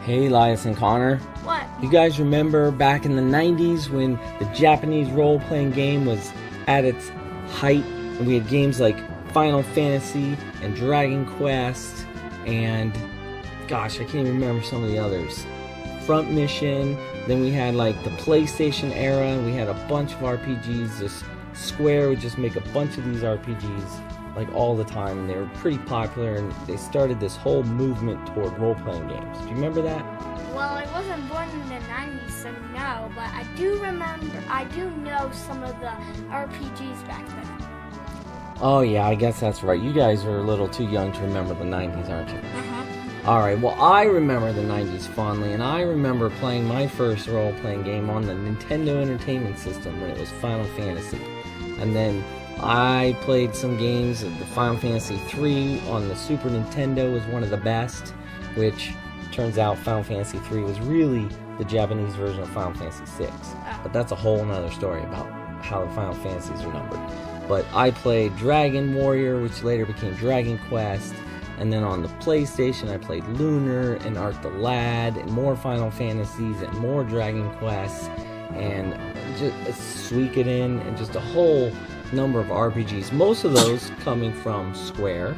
Hey, Elias and Connor. What? You guys remember back in the 90s when the Japanese role-playing game was at its height, and we had games like Final Fantasy and Dragon Quest and, gosh, I can't even remember some of the others. Front Mission, then we had like the PlayStation era, and we had a bunch of RPGs. Just Square would just make a bunch of these RPGs like all the time, and they were pretty popular, and they started this whole movement toward role-playing games. Do you remember that? Well, I wasn't born in the 90s, so no, but I do know some of the RPGs back then. Oh yeah, I guess that's right. You guys are a little too young to remember the 90s, aren't you? Uh-huh. Alright, well I remember the 90s fondly, and I remember playing my first role-playing game on the Nintendo Entertainment System when it was Final Fantasy. And then I played some games of the Final Fantasy 3 on the Super Nintendo was one of the best, which turns out Final Fantasy 3 was really the Japanese version of Final Fantasy 6. But that's a whole nother story about how the Final Fantasies are numbered. But I played Dragon Warrior, which later became Dragon Quest, and then on the PlayStation I played Lunar and Art the Lad and more Final Fantasies and more Dragon Quests and just Suikoden and just a whole number of RPGs. Most of those coming from Square,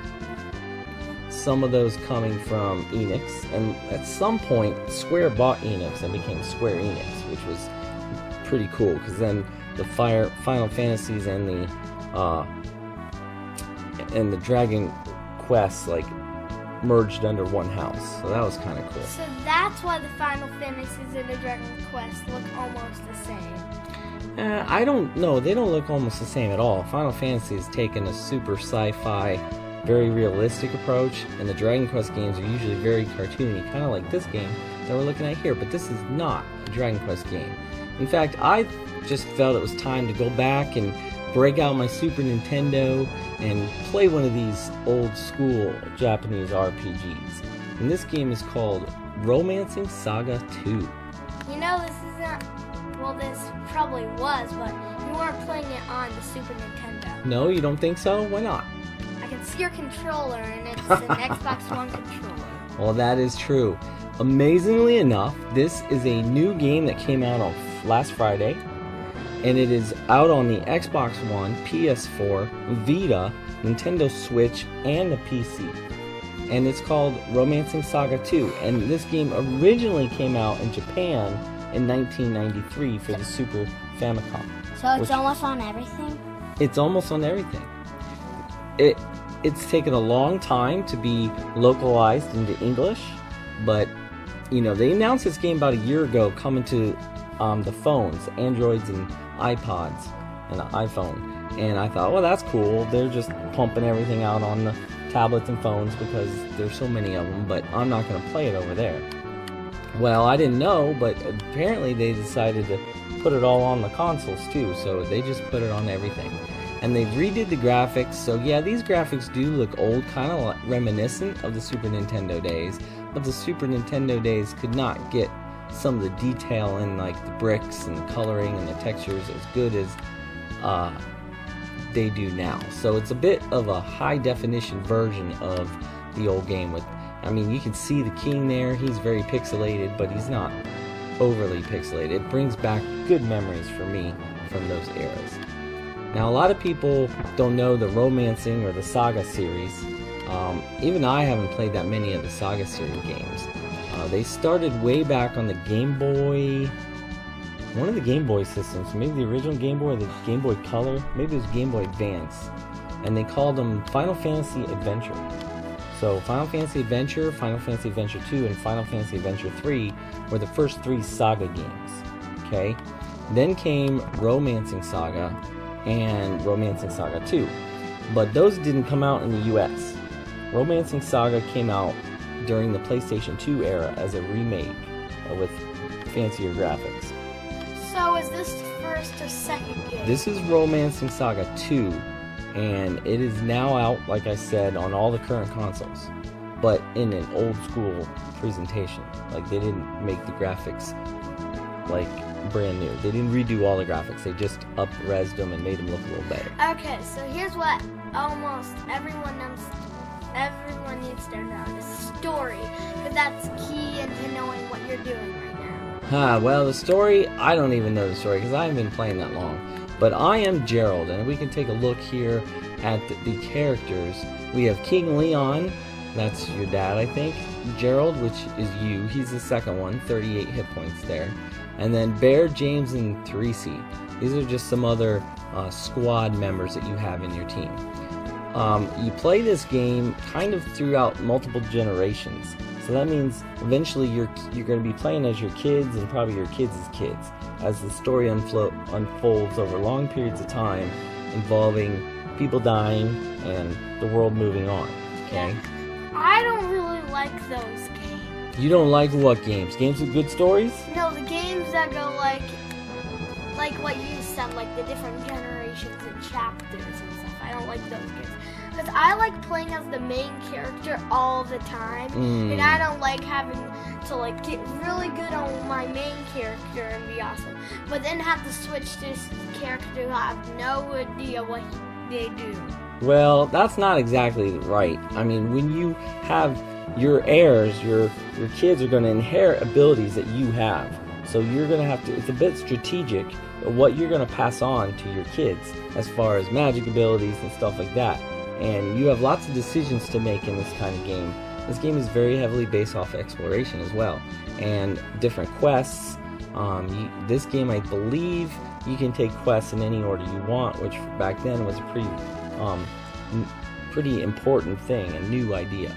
some of those coming from Enix, and at some point Square bought Enix and became Square Enix, which was pretty cool because then the Final Fantasies and the Dragon Quest like merged under one house, so that was kind of cool. So that's why the Final Fantasies and the Dragon Quest look almost the same. I don't know. They don't look almost the same at all. Final Fantasy has taken a super sci-fi, very realistic approach, and the Dragon Quest games are usually very cartoony, kind of like this game that we're looking at here, but this is not a Dragon Quest game. In fact, I just felt it was time to go back and break out my Super Nintendo and play one of these old school Japanese RPGs. And this game is called Romancing Saga 2. You know, this isn't... Well, this probably was, but you weren't playing it on the Super Nintendo. No, you don't think so? Why not? I can see your controller, and it's an Xbox One controller. Well, that is true. Amazingly enough, this is a new game that came out on last Friday, and it is out on the Xbox One, PS4, Vita, Nintendo Switch, and the PC. And it's called Romancing Saga 2, and this game originally came out in Japan in 1993 for the Super Famicom. So it's almost on everything? It's almost on everything. It's taken a long time to be localized into English, but you know, they announced this game about a year ago coming to the phones, Androids and iPods and the iPhone, and I thought, well, that's cool. They're just pumping everything out on the tablets and phones because there's so many of them, but I'm not going to play it over there. Well, I didn't know, but apparently they decided to put it all on the consoles too, so they just put it on everything. And they redid the graphics, so yeah, these graphics do look old, kind of reminiscent of the Super Nintendo days, but the Super Nintendo days could not get some of the detail in like the bricks and the coloring and the textures as good as they do now. So it's a bit of a high definition version of the old game with, I mean, you can see the king there. He's very pixelated, but he's not overly pixelated. It brings back good memories for me from those eras. Now, a lot of people don't know the Romancing or the Saga series. Even I haven't played that many of the Saga series games. They started way back on the Game Boy, one of the Game Boy systems, maybe the original Game Boy or the Game Boy Color, maybe it was Game Boy Advance, and they called them Final Fantasy Adventure. So Final Fantasy Adventure, Final Fantasy Adventure 2, and Final Fantasy Adventure 3 were the first three Saga games, okay? Then came Romancing Saga and Romancing Saga 2, but those didn't come out in the US. Romancing Saga came out during the PlayStation 2 era as a remake with fancier graphics. So is this the first or second game? This is Romancing Saga 2, and it is now out, like I said, on all the current consoles, but in an old school presentation. Like, they didn't make the graphics like brand new. They didn't redo all the graphics. They just up-resed them and made them look a little better. Okay, so here's what almost everyone knows everyone needs to know, the story, because that's key into knowing what you're doing right now. Well, the story, I don't even know the story because I haven't been playing that long. But I am Gerald, and we can take a look here at the characters. We have King Leon, that's your dad, I think. Gerald, which is you, he's the second one, 38 hit points there. And then Bear, James, and Therese. These are just some other squad members that you have in your team. You play this game kind of throughout multiple generations. So that means eventually you're going to be playing as your kids and probably your kids' kids as the story unfolds over long periods of time involving people dying and the world moving on. Okay? Yeah. I don't really like those games. You don't like what games? Games with good stories? No, the games that go like what you said, like the different generations and chapters and stuff. I don't like those games. Because I like playing as the main character all the time, and I don't like having to like get really good on my main character and be awesome, but then have to switch to this character who I have no idea what they do. Well, that's not exactly right. I mean, when you have your heirs, your kids are going to inherit abilities that you have. So you're going to have to, it's a bit strategic what you're going to pass on to your kids as far as magic abilities and stuff like that. And you have lots of decisions to make in this kind of game. This game is very heavily based off exploration as well, and different quests. This game, I believe, you can take quests in any order you want, which back then was a pretty important thing, a new idea.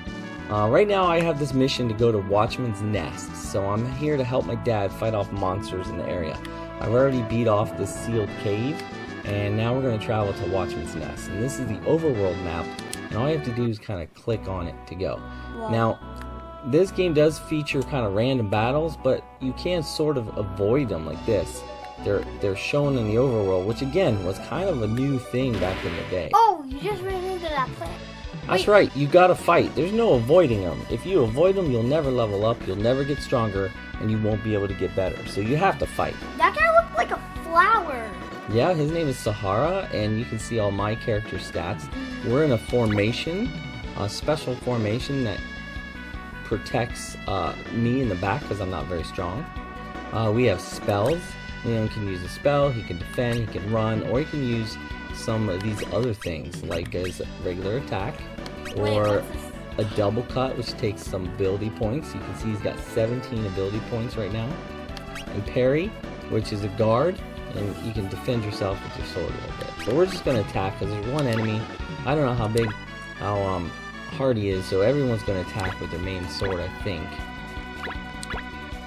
Right now I have this mission to go to Watchman's Nest, so I'm here to help my dad fight off monsters in the area. I've already beat off this sealed cave, and now we're going to travel to Watchman's Nest. And this is the overworld map, and all you have to do is kind of click on it to go. Wow. Now, this game does feature kind of random battles, but you can sort of avoid them like this. They're shown in the overworld, which again was kind of a new thing back in the day. Oh, you just ran into that plant. That's right, you gotta fight. There's no avoiding them. If you avoid them, you'll never level up, you'll never get stronger, and you won't be able to get better. So you have to fight. That guy looked like a flower. Yeah, his name is Sahara, and you can see all my character stats. We're in a formation, a special formation that protects me in the back because I'm not very strong. We have spells. Leon can use a spell, he can defend, he can run, or he can use some of these other things, like as regular attack, or a double cut, which takes some ability points. You can see he's got 17 ability points right now. And parry, which is a guard, and you can defend yourself with your sword a little bit. But we're just going to attack because there's one enemy. I don't know how hard he is, so everyone's going to attack with their main sword, I think.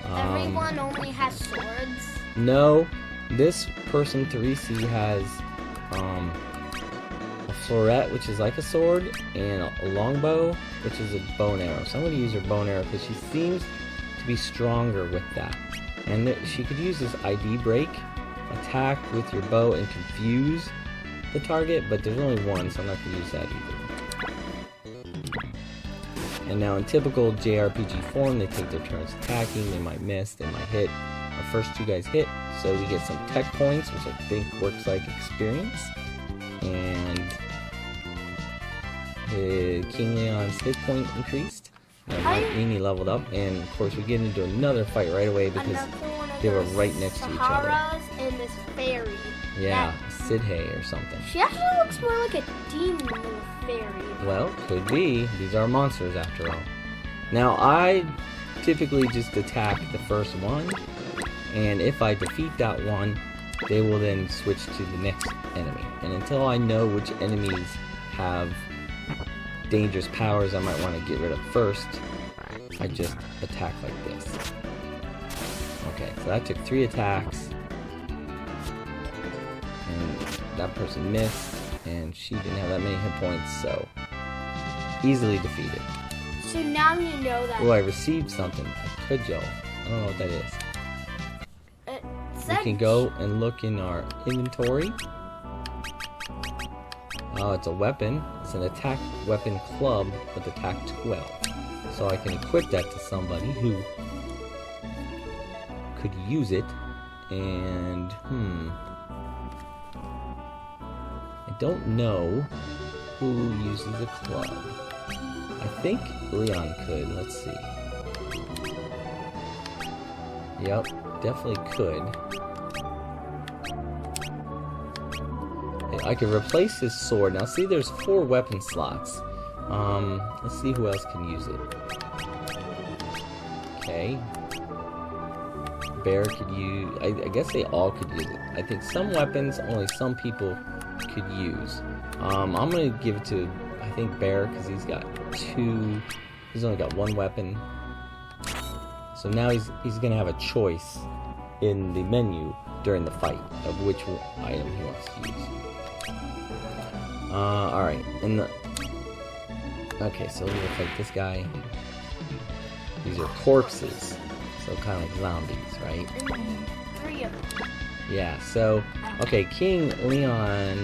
Everyone only has swords? No, this person, Therese, has a floret, which is like a sword, and a longbow, which is a bow and arrow. So I'm going to use her bow and arrow because she seems to be stronger with that. And she could use this ID break, attack with your bow and confuse the target, but there's only one, so I'm not going to use that either. And now in typical JRPG form, they take their turns attacking, they might miss, they might hit. Our first two guys hit, so we get some tech points, which I think works like experience. And King Leon's hit point increased. That might mean he leveled up, and of course we get into another fight right away because they were right next to each other. And this fairy. Yeah, Sidhay or something. She actually looks more like a demon than a fairy. Well, could be. These are monsters after all. Now I typically just attack the first one, and if I defeat that one, they will then switch to the next enemy. And until I know which enemies have dangerous powers I might want to get rid of first, I just attack like this. Okay, so that took 3 attacks. And that person missed, and she didn't have that many hit points, so easily defeated. So now you know that. Oh, I received something. A cudgel. I don't know what that is. We can go and look in our inventory. Oh, it's a weapon. It's an attack weapon club with attack 12. So I can equip that to somebody who could use it. And, I don't know who uses a club. I think Leon could. Let's see. Yep, definitely could. I could replace his sword. Now see, there's 4 weapon slots. Let's see who else can use it. Okay. Bear could use... I guess they all could use it. I think some weapons only some people could use. I'm gonna give it to, I think, Bear, because he's got 2... He's only got 1 weapon. So now he's gonna have a choice in the menu during the fight of which item he wants to use. Alright, okay, so we're gonna fight this guy. These are corpses, so kind of like zombies, right? 3 of them. Yeah, so, okay, King Leon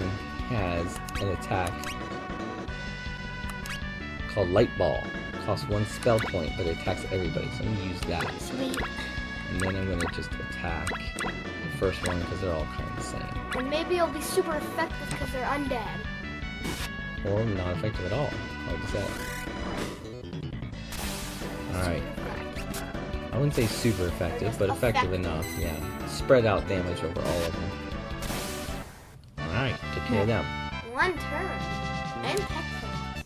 has an attack called Light Ball. Costs 1 spell point, but it attacks everybody, so I'm gonna use that. Sweet. And then I'm gonna just attack the first one, because they're all kind of the same. And maybe it'll be super effective because they're undead. Or not effective at all. How does that? Alright. I wouldn't say super effective, but effective enough, yeah. Spread out damage over all of them. Alright, took care of them. 1 turn. And tech turns.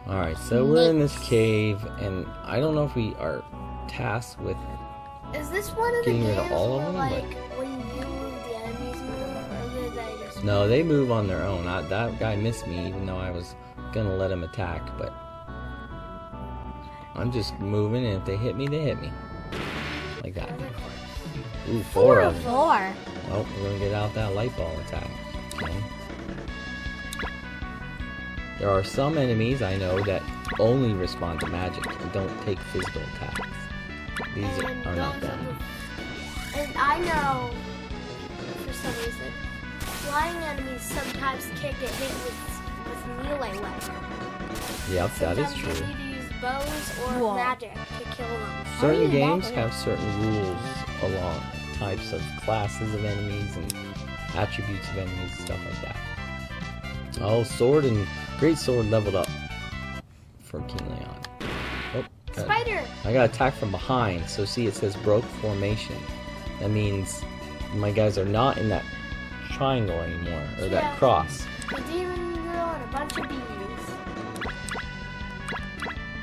Alright, so we're in this cave, and I don't know if we are tasked with... Is this one of the getting rid games of all of where, them, like, when you move, the enemies move, or do they just... No, they move on their own. That guy missed me, even though I was gonna let him attack, but... I'm just moving, and if they hit me, they hit me. Like that. Ooh, 4 of them. 4. Well, we're gonna get out that light ball attack. Okay. There are some enemies I know that only respond to magic and don't take physical attacks. These are not them. And I know, for some reason, flying enemies sometimes can't get hit with melee weapons. Yep, that is Sometimes true. you need to use bows or magic to kill them. Certain games have certain rules along types of classes of enemies and attributes of enemies and stuff like that. Oh, sword and great sword leveled up for King Leon. Oh, Spider! I got attacked from behind, so see it says broke formation. That means my guys are not in that triangle anymore, or that cross. A demon girl and a bunch of bees.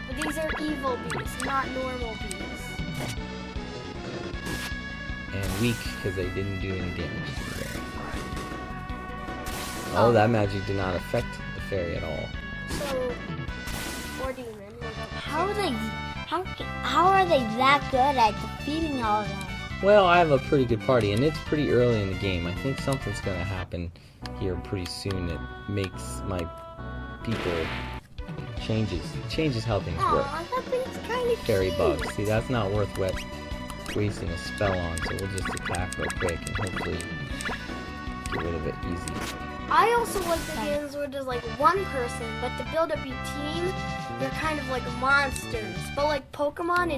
But these are evil bees, not normal bees. And weak, because they didn't do any damage to me there. Oh, that magic did not affect the fairy at all. So, or demon. How are they that good at defeating all of them? Well, I have a pretty good party, and it's pretty early in the game. I think something's going to happen here pretty soon that makes my people changes how things work. Aw, that thing's kind of Fairy cute. bugs. See, that's not worth wasting a spell on, so we'll just attack real quick and hopefully get rid of it easy. I also like the games where there's like one person, but to build up your team, they're kind of like monsters, but like Pokemon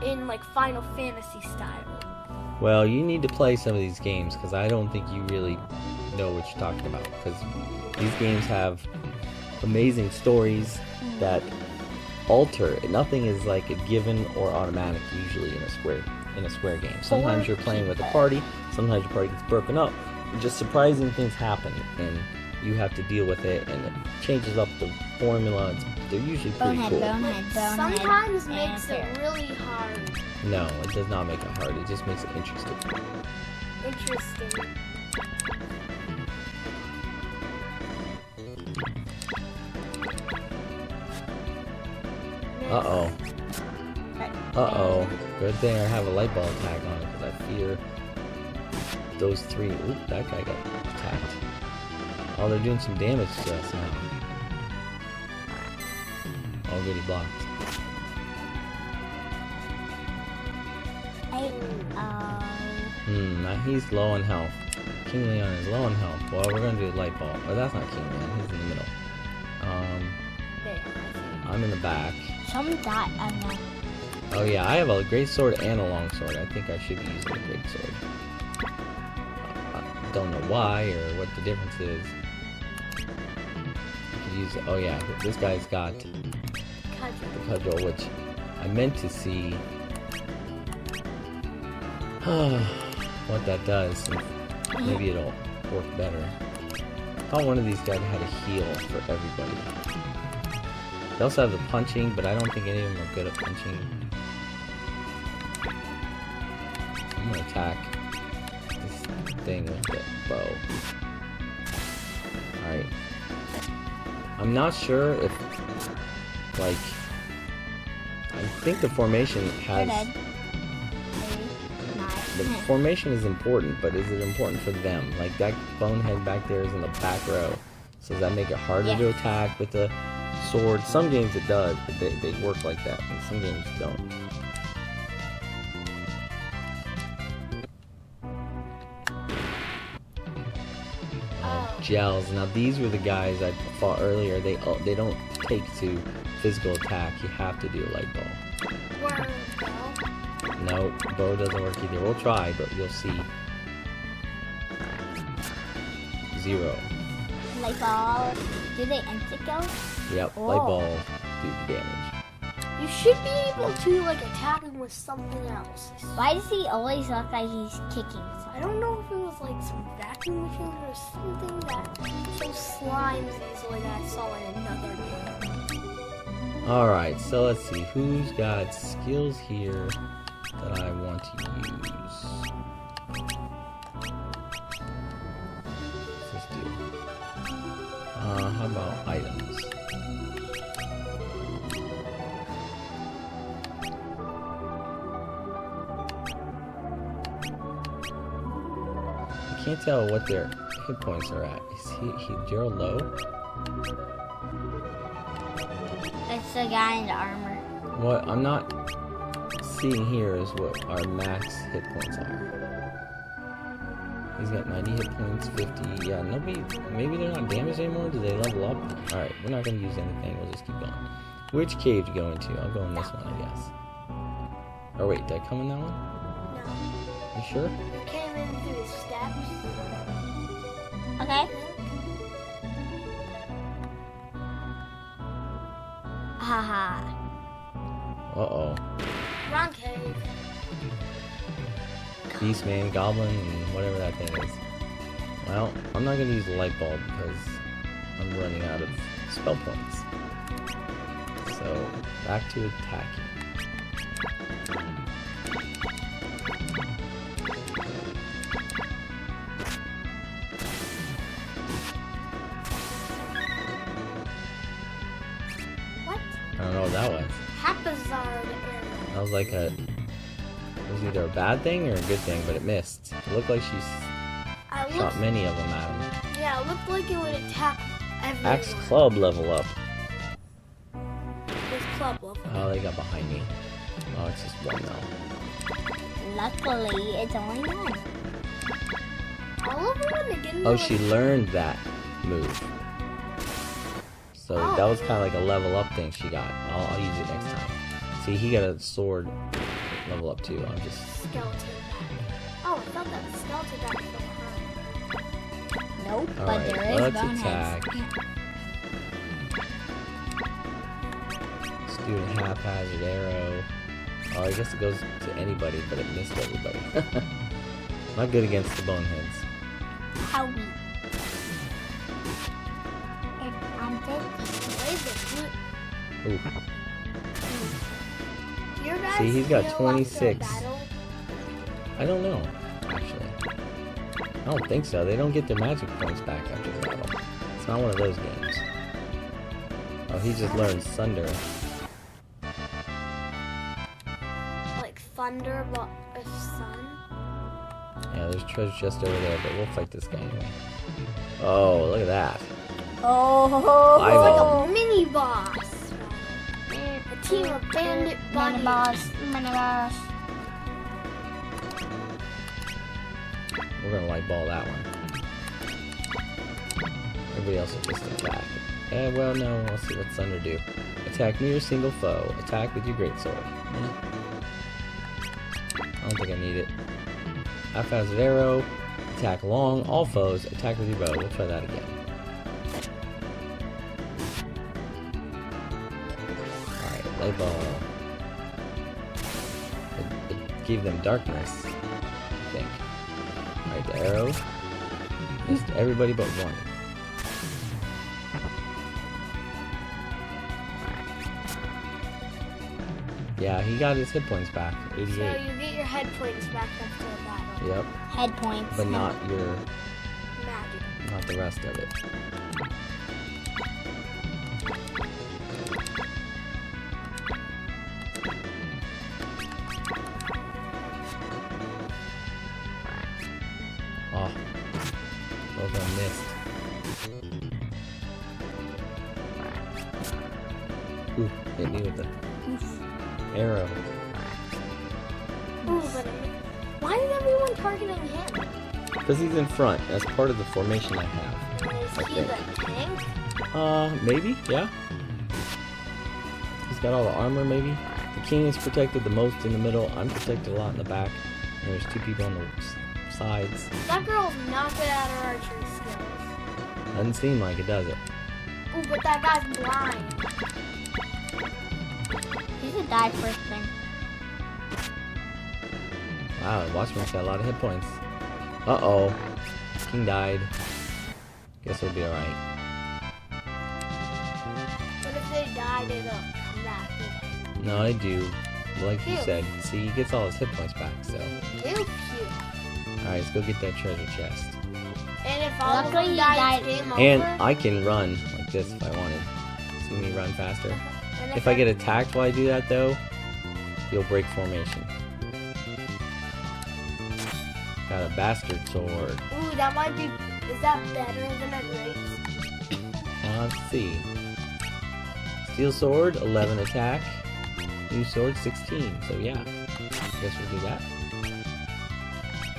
in like Final Fantasy style. Well, you need to play some of these games, because I don't think you really know what you're talking about, because these games have amazing stories that alter. Nothing is like a given or automatic usually in a square game. Sometimes you're playing with a party, sometimes your party gets broken up. Just surprising things happen, and you have to deal with it, and it changes up the formula. They're usually pretty cool. Sometimes makes it really hard. No, it does not make it hard. It just makes it interesting. Interesting. Uh-oh. Uh-oh. Good thing I have a light ball attack on it, because I fear those 3. Oop, that guy got attacked. Oh, they're doing some damage to us now. Already blocked. Now he's low on health. King Leon is low on health. Well, we're gonna do a light ball. Oh, that's not King Leon. He's in the middle. I'm in the back. Oh yeah, I have a great sword and a long sword. I think I should be using a great sword. I don't know why or what the difference is. I could use it. Oh yeah, this guy's got the cudgel, which I meant to see what that does. Maybe it'll work better. I thought one of these guys had a heal for everybody. They also have the punching, but I don't think any of them are good at punching. I'm gonna attack this thing with the bow. Alright. I'm not sure if, like, I think the formation has... The formation is important, but is it important for them? Like, that bonehead back there is in the back row. So does that make it harder to attack with the sword? Some games it does, but they work like that, and some games don't. Gels. Now these were the guys I fought earlier. They don't take to physical attack. You have to do a light ball. No, bow doesn't work either. We'll try, but you'll see. 0. Light ball. Do they go? Yep, light ball do the damage. You should be able to like attack him with something else. Why does he always look like he's kicking something? I don't know if it was like some vacuum machine or something that so slimes easily that I saw in another game. Alright, so let's see. Who's got skills here that I want to use? Let's do. How about items? I can't tell what their hit points are at. Is he Gerald low? It's the guy in the armor. What I'm not seeing here is what our max hit points are. He's got 90 hit points, 50. Yeah, maybe they're not damaged anymore. Do they level up? Alright, we're not going to use anything. We'll just keep going. Which cave do you go into? I'll go in this one, I guess. Oh, wait, did I come in that one? No. You sure? You came in through the steps. Okay. Haha. Uh-oh. Wrong cave. Beastman, Goblin, and whatever that thing is. Well, I'm not going to use the light bulb because I'm running out of spell points. So, back to attacking. What? I don't know what that was. Haphazard arrow. That was like it was either a bad thing or a good thing, but it missed. It looked like she shot many of them at him. Yeah, it looked like it would attack everyone. Axe Club level up. This club level. Oh, they got behind me. Oh, it's just one now. Luckily, it's only one. All of them when they get into Oh, she learned that move. So that was kind of like a level up thing she got. I'll use it next time. See, he got a sword level up too. I'm just skeleton back. Oh, I thought that was skeleton back from behind. Nope, all but right. there is Let's boneheads. attack. Let's do a haphazard arrow. Oh, I guess it goes to anybody, but it missed everybody. Not good against the boneheads. How we? I'm 50. Ooh. Your guys See, he's got feel 26. Like battle? I don't know, actually. I don't think so. They don't get their magic points back after the battle. It's not one of those games. Oh, he just learned Thunder. Like thunder, but a sun? Yeah, there's treasure chest over there, but we'll fight this guy anyway. Oh, look at that. Oh, Eyeball. Like a mini boss. A team of bandit bunnies. Mini boss. We're gonna light ball that one. Everybody else will just attack. Well, no, let's see what Thunder do. Attack near single foe. Attack with your greatsword. I don't think I need it. Haphazard arrow. Attack long. All foes. Attack with your bow. We'll try that again. It gave them darkness, I think. Alright, the arrow. Missed everybody but one. Yeah, he got his hit points back. 88. So you get your head points back after the battle. Yep. Head points. But not your, Magic. not the rest of it. Oh, both of them missed. Ooh, hit me with the arrow. Ooh, but why is everyone targeting him? Because he's in front. That's part of the formation I have. Is I he think. the tank? Maybe, yeah. He's got all the armor, maybe. The king is protected the most in the middle. I'm protected a lot in the back. And there's two people on the sides. That girl's not good at her archery skills. Doesn't seem like it, does it? Ooh, but that guy's blind. He's a die first thing. Wow, Watchman's got a lot of hit points. Uh-oh. King died. Guess we'll be alright. But if they die, they don't come back, do they? No, I do. Like you Phew. said. See, he gets all his hit points back, so. Pew, pew. Alright, let's go get that treasure chest. And if all of Luckily them you die, died. it's game over. And I can run like this if I wanted. See me run faster? And If I get attacked while I do that, though, you'll break formation. Got a bastard sword. Ooh, that might be. Is that better than a great? Let's see. Steel sword, 11 attack. New sword, 16. So yeah, guess we'll do that.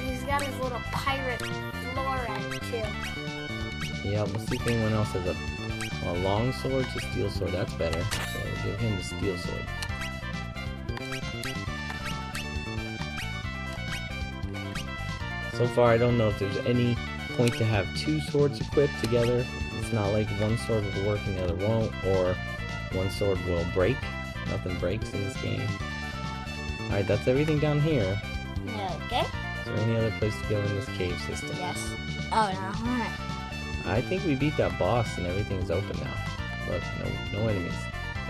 He's got his little pirate florid too. Yeah, we'll see if anyone else has a long sword to steel sword. That's better. So we'll give him the steel sword. So far, I don't know if there's any point to have two swords equipped together. It's not like one sword will work and the other won't, or one sword will break. Nothing breaks in this game. Alright, that's everything down here. Okay. Is there any other place to go in this cave system? Yes. Oh no. Alright. I think we beat that boss and everything's open now. Look, no enemies.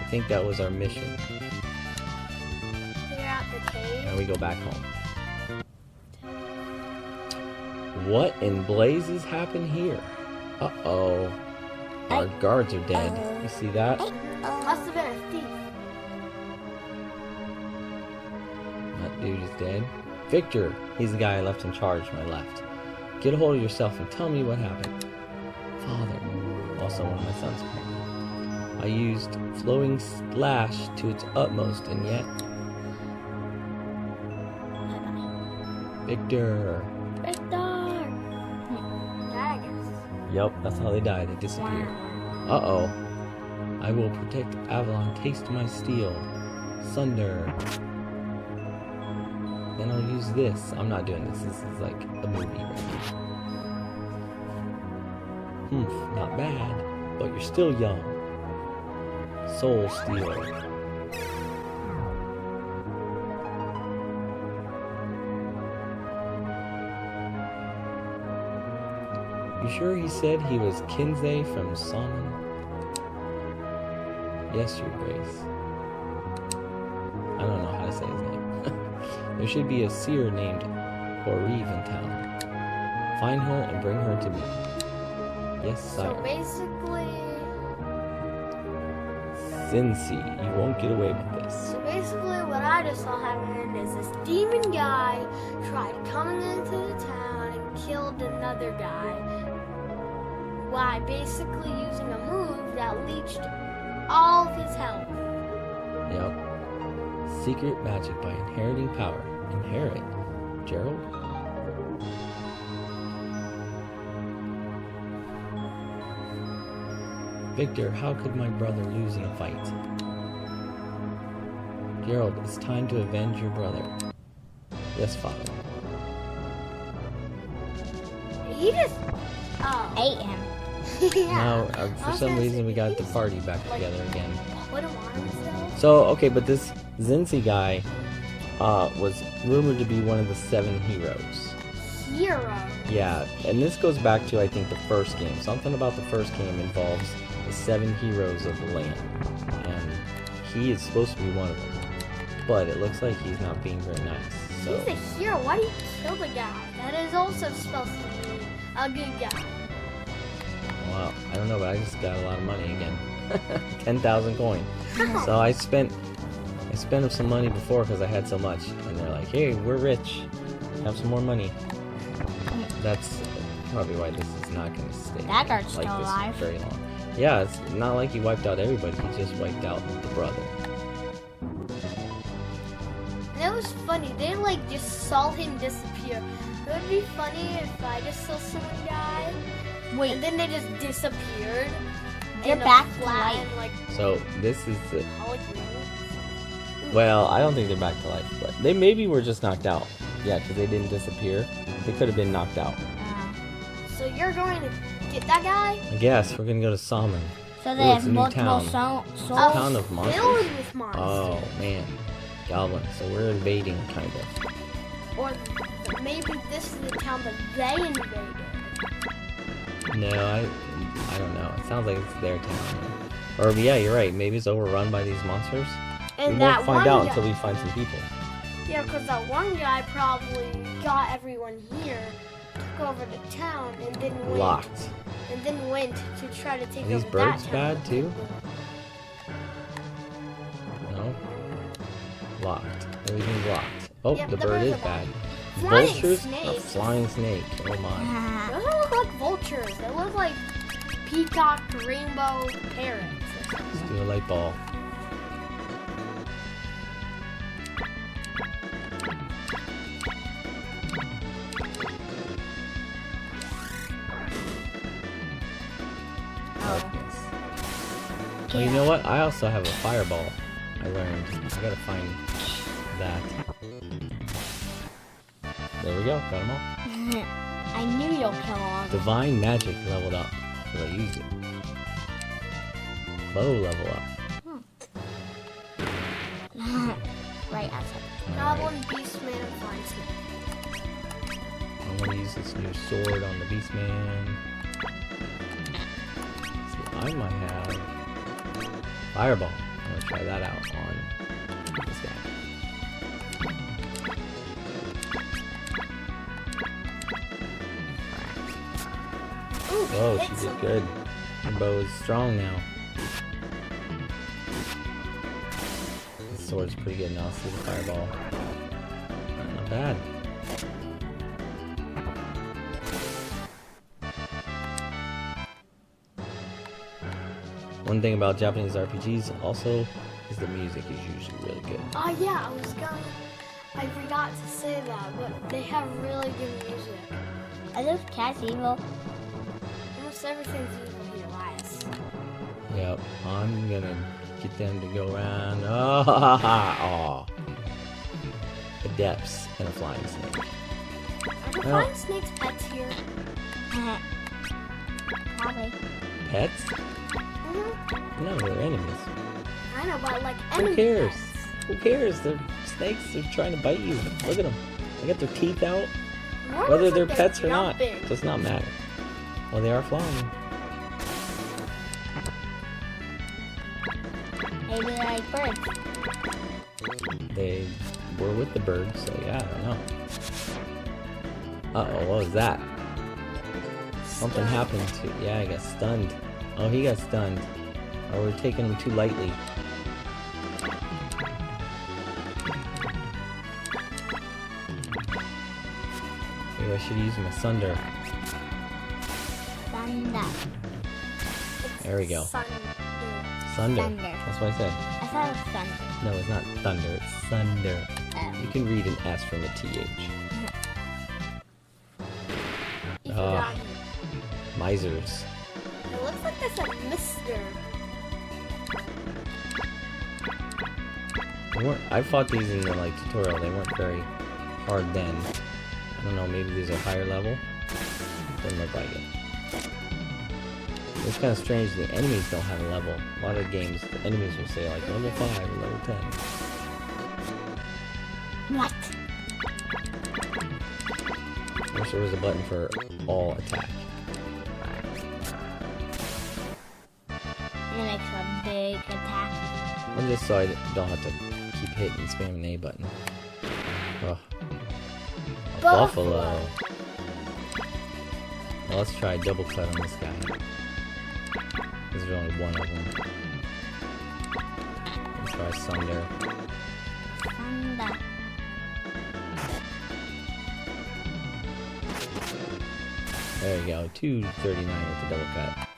I think that was our mission. Clear out the cave. Now we go back home. What in blazes happened here? Uh-oh. Our guards are dead. You see that? Must have been a thief. That dude is dead. Victor, he's the guy I left in charge to my left. Get a hold of yourself and tell me what happened. Father, also one of my sons. I used flowing slash to its utmost, and yet... Victor. Yep, that's how they die. They disappear. Uh-oh. I will protect Avalon. Taste my steel. Sunder. Then I'll use this. I'm not doing this. This is like a movie right here. Not bad. But you're still young. Soul Steel. You sure he said he was Kinsey from Salmon? Yes, Your Grace. I don't know how to say his name. There should be a seer named Orive in town. Find her and bring her to me. Yes, sire. So basically, Cincy, you won't get away with this. what I just saw happen is this demon guy tried coming into the town and killed another guy by basically using a move that leached all of his health. Yep. Secret magic by inheriting power. Inherit. Gerald? Victor, how could my brother lose in a fight? Gerald, it's time to avenge your brother. Yes, father. He just Ate him. yeah. Now, I for was some gonna reason, say, we got the he's party back like together again. put him on himself? So, okay, but this Zinzi guy was rumored to be one of the 7 heroes. Hero. Yeah, and this goes back to, I think, the first game. Something about the first game involves the 7 heroes of the land. And he is supposed to be one of them. But it looks like he's not being very nice. So. He's a hero. Why do you kill the guy? That is also supposed to be a good guy. Well, I don't know, but I just got a lot of money again. 10,000 coin. So I spent some money before because I had so much. And they're like, hey, we're rich. Have some more money. That's probably why this is not going to stay That guard's like still this alive. very long. Yeah, it's not like he wiped out everybody. He just wiped out the brother. And it was funny. They like just saw him disappear. It would be funny if I just saw someone die. Wait, And then they just disappeared. they're in a back to flat life. and, like, So this is the... hologram. Well, I don't think they're back to life, but they maybe were just knocked out. Yeah, because they didn't disappear. They could have been knocked out. So you're going to get that guy? I guess we're gonna go to Salmon. So Ooh, they it's have a new multiple town. souls. Town of monsters? Filled with monsters. Oh man, goblins. So we're invading, kind of. Or maybe this is the town that they invaded. No, I don't know. It sounds like it's their town. Or yeah, you're right. Maybe it's overrun by these monsters. And we that won't find one out guy, until we find some people. yeah, because that one guy probably got everyone here, took over the town, and then went. Locked. And then went to try to take Are these over birds that town. bad too? No. Locked. Everything's locked. Oh, Yep, the the bird birds is are bad. bad. Flying Vultures? A snakes. flying snake. Oh my. Those don't look like vultures. They look like peacock rainbow parrots. Let's do a light ball. Darkness. Well, you know what? I also have a fireball. I learned. I gotta find that. There we go. Got them all. I knew you'll kill all of them. Divine magic leveled up. Because I used it. Bow level up. Right outside. Goblin, beastman, and flying snake. I'm gonna use this new sword on the Beastman. See, I might have Fireball. I'm gonna try that out on this guy. Ooh, Oh, hit she some- did good. Her bow is strong now. This sword's pretty good now. See the fireball. Not bad. One thing about Japanese RPGs also is the music is usually really good. Oh yeah, I forgot to say that, but they have really good music. Are those cats evil? Almost everything's evil here, Elias. Yep, I'm gonna get them to go around. Oh, ha, ha, oh. The depths and a flying snake. Are the Well- flying snakes pets here? Probably. Pets? Mm-hmm. No, they're enemies. I know, but like Who enemy cares? pets. Who cares? They're snakes. They're trying to bite you. Look at them. They got their teeth out. More Whether looks they're like pets or not, jumping. does not matter. Well, they are flying. Maybe they're like birds. They were with the birds, so yeah, I don't know. Uh-oh, what was that? Something Stunned. happened to... Yeah, I got stunned. Oh, he got stunned. Or we're taking him too lightly. Maybe I should use my Sunder. Thunder. There we go. Thunder. Sunder. Thunder. That's what I said. I thought it was thunder. No, it's not thunder, it's thunder. You can read an S from a TH. You Ah. forgot. Misers. It looks like there's a mister. I fought these in the tutorial. They weren't very hard then. I don't know. Maybe these are higher level. Doesn't look like it. It's kind of strange the enemies don't have a level. A lot of games, the enemies will say like level 5 or level 10. What? Wish there was a button for all attack. It makes a big attack. And just so I don't have to keep hitting and spamming the A button. Ugh. A buffalo. Well, let's try a double cut on this guy. There's only one of them. Let's try Sunder. Thunder. There you go, 239 with the double cut.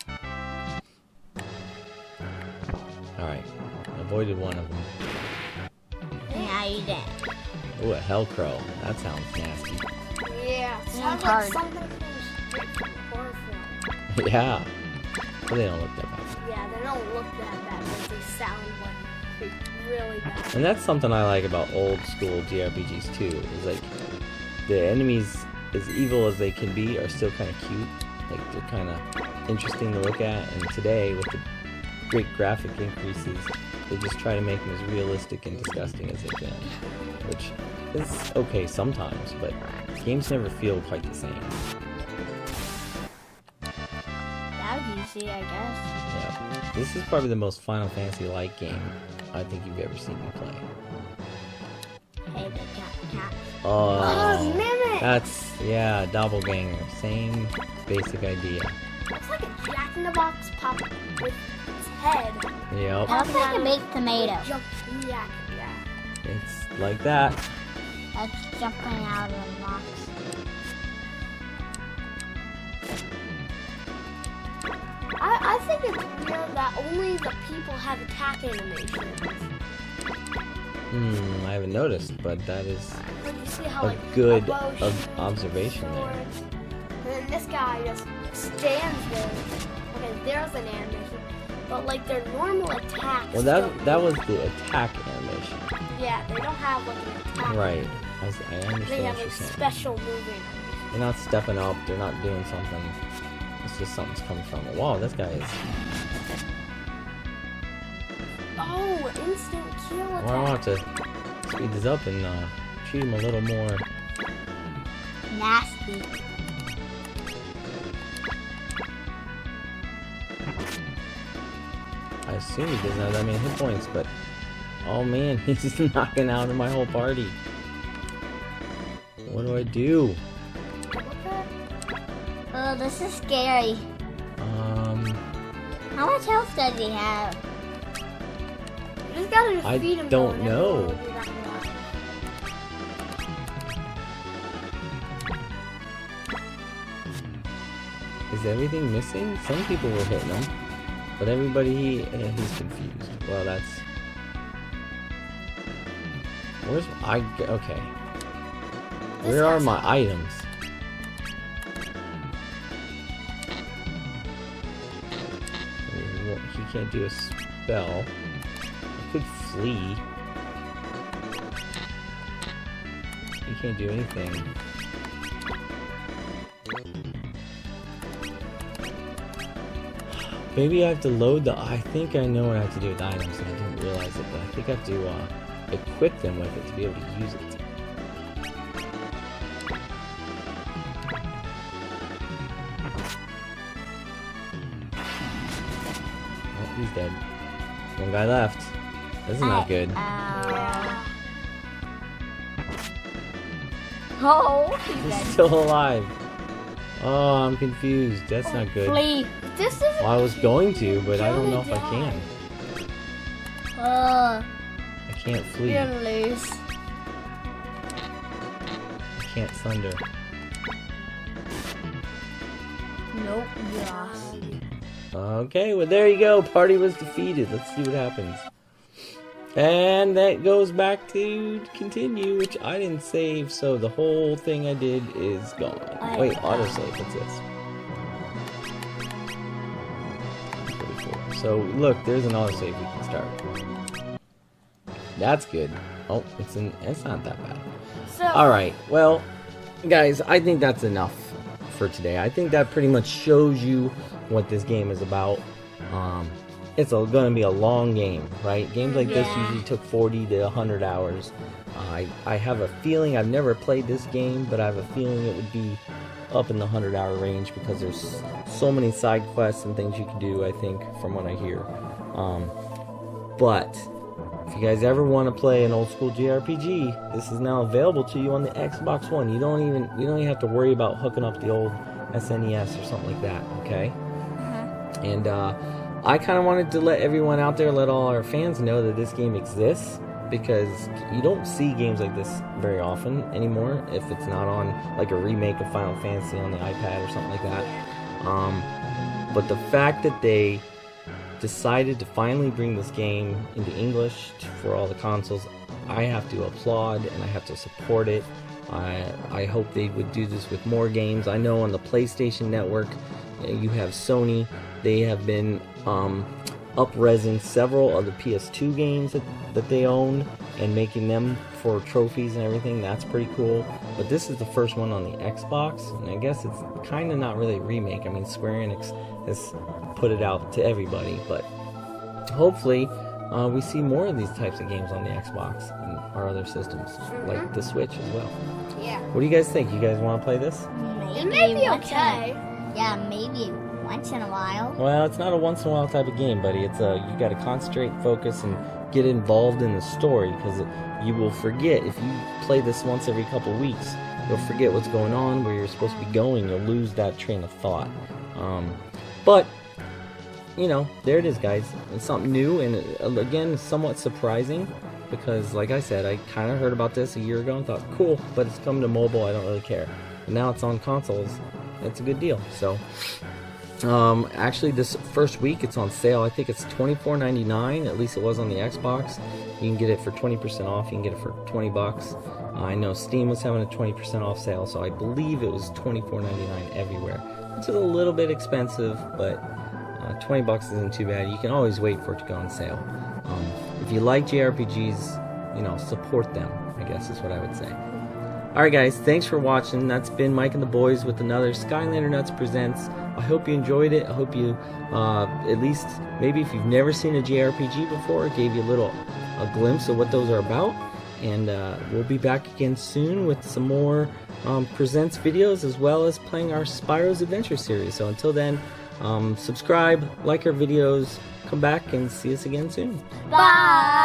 Alright, avoided one of them. Now you dead. Ooh, a Hellcrow. That sounds nasty. Yeah, it sounds hard. like something from a horror film. Yeah. But they don't look that bad. Yeah, they don't look that bad, but they sound like really bad. And that's something I like about old school JRPGs too. Is like the enemies, as evil as they can be, are still kind of cute. Like they're kind of interesting to look at. And today, with the great graphic increases, they just try to make them as realistic and disgusting as they can. Which is okay sometimes, but games never feel quite the same. That was easy, I guess. Yeah. This is probably the most Final Fantasy-like game I think you've ever seen me play. Hey, they cat. Oh, Mimic! that's, yeah, doppelganger. Same basic idea. Looks like a Jack in the Box pop with its head. Yep, That looks like a baked tomato. Jump, yeah. it's like that. That's jumping out of the box. I think it's weird that only the people have attack animations. I haven't noticed, but that is Like you see how a like good a bow shoots observation there. swords, and then this guy just stands there. Okay, there's an animation, but like their normal attacks. Well, don't- that was the attack animation. yeah, they don't have like an attack. Right. I They understand have what like you're saying. special moving. They're not stepping up. They're not doing something. It's just something's coming from it. Wow, this guy is... Oh, instant kill attack. Well, I'll have to speed this up and treat him a little more. Nasty. I assume he doesn't have that many hit points, but... Oh man, he's just knocking out my whole party. What do I do? Oh, this is scary. How much health does he have? You just gotta I defeat him. don't though, and know. everyone will be back alive. Is everything missing? Some people were hitting him, but everybody, he's confused. Well, that's... Where's... Okay. This Where are guy's- my items? He can't do a spell. I could flee. He can't do anything. Maybe I have to load the... I think I know what I have to do with the items, and I didn't realize it, but I think I have to equip them with it to be able to use it. Oh, he's dead. One guy left. This is not good. Yeah. Oh, he's He's dead. still alive. Oh, I'm confused. That's not good. Flee. This is. Well, I was going to, but I don't know if I can. I can't flee. You're I gonna lose. can't thunder. Nope, you lost. Okay, well there you go. Party was defeated. Let's see what happens. And that goes back to continue, which I didn't save, so the whole thing I did is gone. Wait, autosave. What's this? Pretty cool. So look, there's an autosave we can start. That's good. Oh, it's not that bad. So, Alright, well, guys, I think that's enough for today. I think that pretty much shows you what this game is about. It's going to be a long game, right? Games like this usually took 40 to 100 hours. I have a feeling, I've never played this game, but I have a feeling it would be up in the 100-hour range because there's so many side quests and things you can do, I think, from what I hear. But if you guys ever want to play an old school JRPG, this is now available to you on the Xbox One. You don't even have to worry about hooking up the old SNES or something like that, okay? And I kind of wanted to let everyone out there, let all our fans know that this game exists, because you don't see games like this very often anymore if it's not on like a remake of Final Fantasy on the iPad or something like that. But the fact that they decided to finally bring this game into English for all the consoles, I have to applaud and I have to support it. I hope they would do this with more games. I know on the PlayStation Network you have Sony. They have been up-resing several of the PS2 games that they own and making them for trophies and everything. That's pretty cool. But this is the first one on the Xbox, and I guess it's kind of not really a remake. I mean, Square Enix has put it out to everybody, but hopefully we see more of these types of games on the Xbox and our other systems, like the Switch as well. Yeah. What do you guys think? You guys want to play this? It may be okay. Yeah, maybe once in a while. Well, it's not a once-in-a-while type of game, buddy. It's you got to concentrate, focus, and get involved in the story, because you will forget. If you play this once every couple weeks, you'll forget what's going on, where you're supposed to be going. You'll lose that train of thought. But, you know, there it is, guys. It's something new, and again, somewhat surprising, because, like I said, I kind of heard about this a year ago and thought, cool, but it's coming to mobile, I don't really care. And now it's on consoles. It's a good deal. So, actually, this first week it's on sale. I think it's $24.99. At least it was on the Xbox. You can get it for 20% off. You can get it for $20. I know Steam was having a 20% off sale, so I believe it was $24.99 everywhere. Which is a little bit expensive, but $20 isn't too bad. You can always wait for it to go on sale. If you like JRPGs, you know, support them, I guess is what I would say. Alright guys, thanks for watching. That's been Mike and the boys with another SkylanderNutts Presents. I hope you enjoyed it. I hope you, at least, maybe if you've never seen a JRPG before, it gave you a glimpse of what those are about. And we'll be back again soon with some more Presents videos, as well as playing our Spyro's Adventure series. So until then, subscribe, like our videos, come back and see us again soon. Bye!